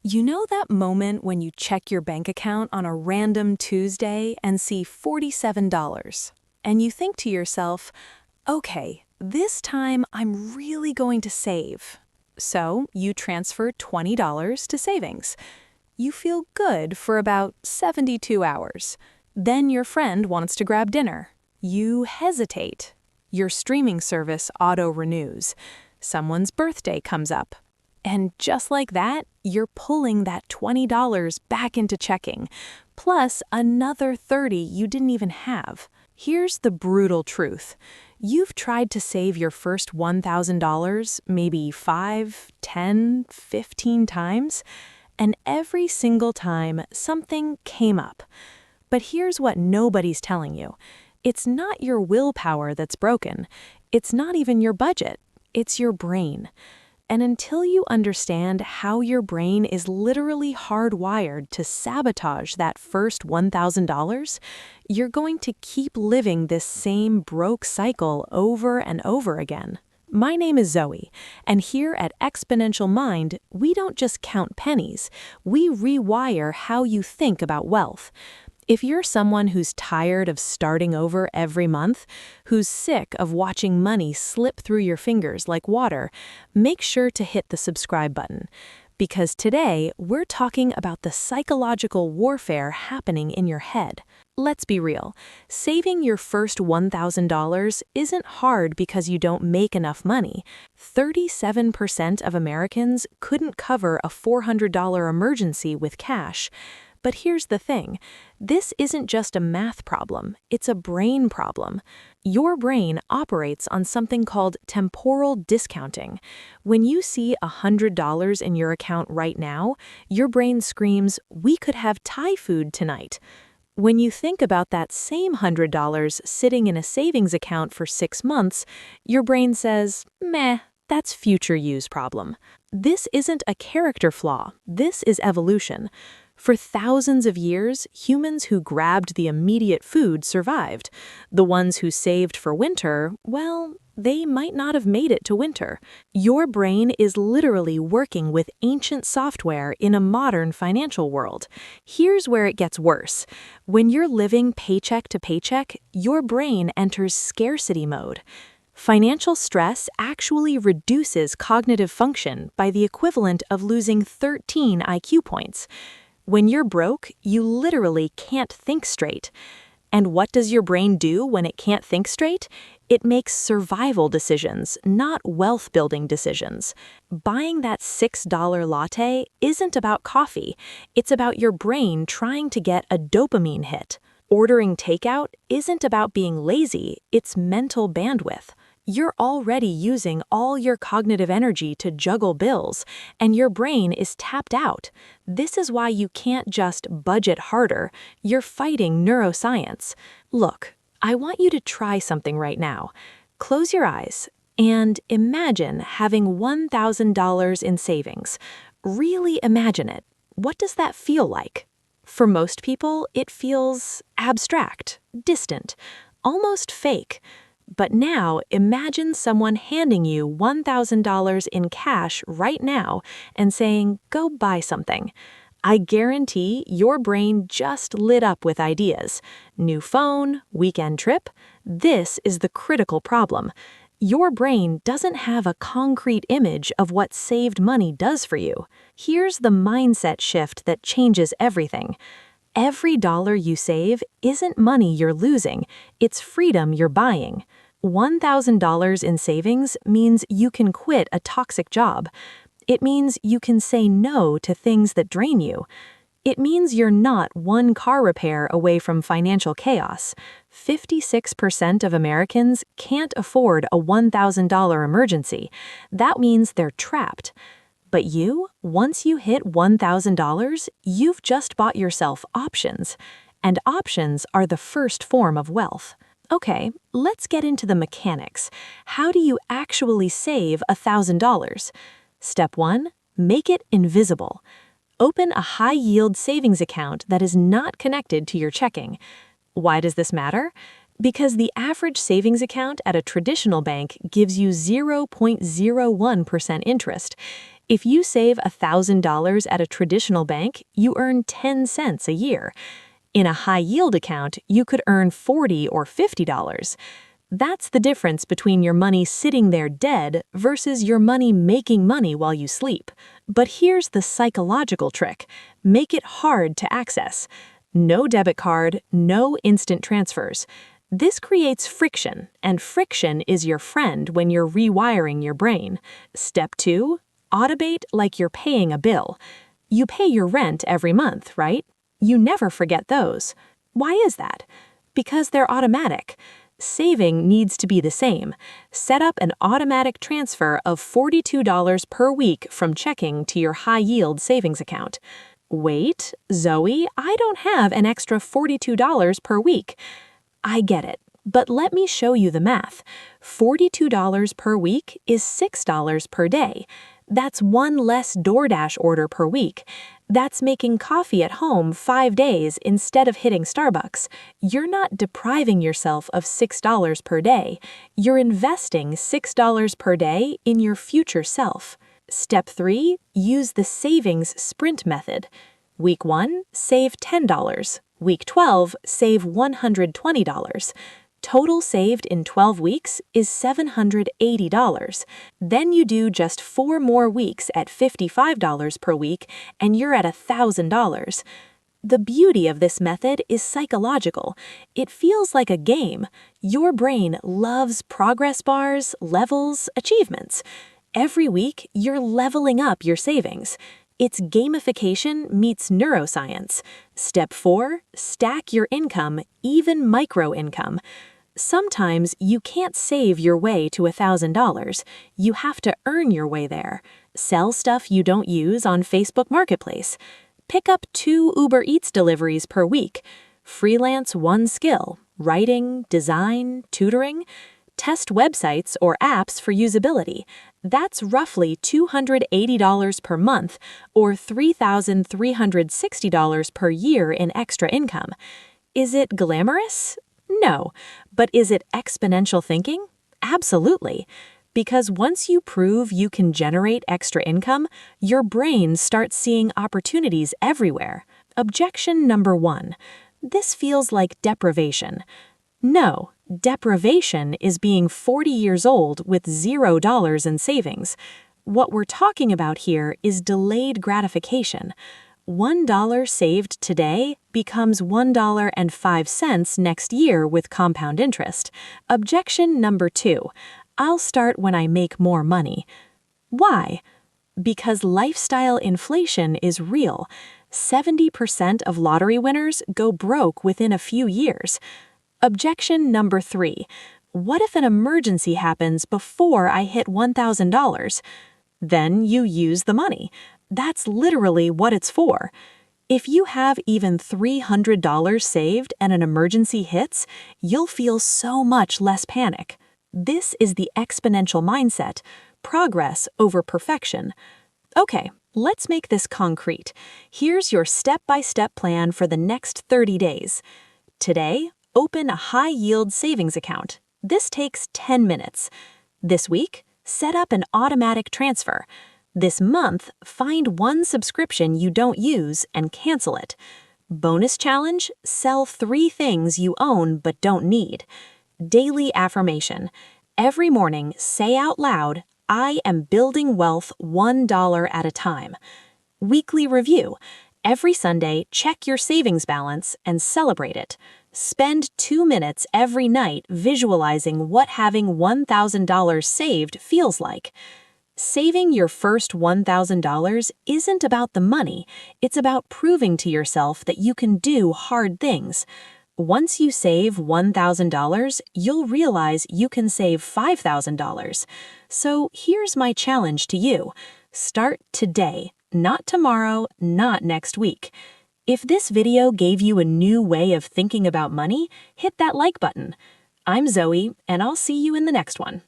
You know that moment when you check your bank account on a random Tuesday and see $47, and you think to yourself, okay, this time I'm really going to save. So you transfer $20 to savings. You feel good for about 72 hours. Then your friend wants to grab dinner. You hesitate. Your streaming service auto-renews. Someone's birthday comes up. And just like that, you're pulling that $20 back into checking, plus another $30 you didn't even have. Here's the brutal truth. You've tried to save your first $1,000 maybe 5, 10, 15 times, and every single time something came up. But here's what nobody's telling you. It's not your willpower that's broken. It's not even your budget. It's your brain. And until you understand how your brain is literally hardwired to sabotage that first $1,000, you're going to keep living this same broke cycle over and over again. My name is Zoe, and here at Exponential Mind, we don't just count pennies, we rewire how you think about wealth. If you're someone who's tired of starting over every month, who's sick of watching money slip through your fingers like water, make sure to hit the subscribe button. Because today, we're talking about the psychological warfare happening in your head. Let's be real, saving your first $1,000 isn't hard because you don't make enough money. 37% of Americans couldn't cover a $400 emergency with cash. But here's the thing, this isn't just a math problem, it's a brain problem. Your brain operates on something called temporal discounting. When you see $100 in your account right now, your brain screams, "We could have Thai food tonight." When you think about that same $100 sitting in a savings account for 6 months, your brain says, "Meh, that's future use problem." This isn't a character flaw, this is evolution. For thousands of years, humans who grabbed the immediate food survived. The ones who saved for winter, well, they might not have made it to winter. Your brain is literally working with ancient software in a modern financial world. Here's where it gets worse. When you're living paycheck to paycheck, your brain enters scarcity mode. Financial stress actually reduces cognitive function by the equivalent of losing 13 IQ points. When you're broke, you literally can't think straight. And what does your brain do when it can't think straight? It makes survival decisions, not wealth-building decisions. Buying that $6 latte isn't about coffee. It's about your brain trying to get a dopamine hit. Ordering takeout isn't about being lazy, it's mental bandwidth. You're already using all your cognitive energy to juggle bills, and your brain is tapped out. This is why you can't just budget harder, you're fighting neuroscience. Look, I want you to try something right now. Close your eyes and imagine having $1,000 in savings. Really imagine it. What does that feel like? For most people, it feels abstract, distant, almost fake. But now, imagine someone handing you $1,000 in cash right now and saying, "Go buy something." I guarantee your brain just lit up with ideas. New phone, weekend trip. This is the critical problem. Your brain doesn't have a concrete image of what saved money does for you. Here's the mindset shift that changes everything. Every dollar you save isn't money you're losing, it's freedom you're buying. $1,000 in savings means you can quit a toxic job. It means you can say no to things that drain you. It means you're not one car repair away from financial chaos. 56% of Americans can't afford a $1,000 emergency. That means they're trapped. But you, once you hit $1,000, you've just bought yourself options. And options are the first form of wealth. Okay, let's get into the mechanics. How do you actually save $1,000? Step 1, make it invisible. Open a high-yield savings account that is not connected to your checking. Why does this matter? Because the average savings account at a traditional bank gives you 0.01% interest. If you save $1,000 at a traditional bank, you earn 10 cents a year. In a high-yield account, you could earn $40 or $50. That's the difference between your money sitting there dead versus your money making money while you sleep. But here's the psychological trick. Make it hard to access. No debit card, no instant transfers. This creates friction, and friction is your friend when you're rewiring your brain. Step 2, automate like you're paying a bill. You pay your rent every month, right? You never forget those. Why is that? Because they're automatic. Saving needs to be the same. Set up an automatic transfer of $42 per week from checking to your high-yield savings account. Wait, Zoe, I don't have an extra $42 per week. I get it, but let me show you the math. $42 per week is $6 per day. That's one less DoorDash order per week. That's making coffee at home 5 days instead of hitting Starbucks. You're not depriving yourself of $6 per day. You're investing $6 per day in your future self. Step 3, use the savings sprint method. Week 1, save $10. Week 12, save $120. Total saved in 12 weeks is $780. Then you do just 4 more weeks at $55 per week, and you're at $1,000. The beauty of this method is psychological. It feels like a game. Your brain loves progress bars, levels, achievements. Every week, you're leveling up your savings. It's gamification meets neuroscience. Step 4, stack your income, even micro-income. Sometimes you can't save your way to $1,000. You have to earn your way there. Sell stuff you don't use on Facebook Marketplace. Pick up 2 Uber Eats deliveries per week. Freelance one skill, writing, design, tutoring. Test websites or apps for usability. That's roughly $280 per month or $3,360 per year in extra income. Is it glamorous? No. But is it exponential thinking? Absolutely. Because once you prove you can generate extra income, your brain starts seeing opportunities everywhere. Objection number 1. This feels like deprivation. No, deprivation is being 40 years old with $0 in savings. What we're talking about here is delayed gratification. $1 saved today becomes $1.05 next year with compound interest. Objection number 2. I'll start when I make more money. Why? Because lifestyle inflation is real. 70% of lottery winners go broke within a few years. Objection number 3. What if an emergency happens before I hit $1,000? Then you use the money. That's literally what it's for. If you have even $300 saved and an emergency hits, you'll feel so much less panic. This is the exponential mindset, progress over perfection. Okay, let's make this concrete. Here's your step-by-step plan for the next 30 days. Today, open a high-yield savings account. This takes 10 minutes. This week, set up an automatic transfer. This month, find one subscription you don't use and cancel it. Bonus challenge, sell 3 things you own but don't need. Daily affirmation. Every morning, say out loud, I am building wealth $1 at a time. Weekly review. Every Sunday, check your savings balance and celebrate it. Spend 2 minutes every night visualizing what having $1,000 saved feels like. Saving your first $1,000 isn't about the money, it's about proving to yourself that you can do hard things. Once you save $1,000, you'll realize you can save $5,000. So here's my challenge to you. Start today, not tomorrow, not next week. If this video gave you a new way of thinking about money, hit that like button. I'm Zoe, and I'll see you in the next one.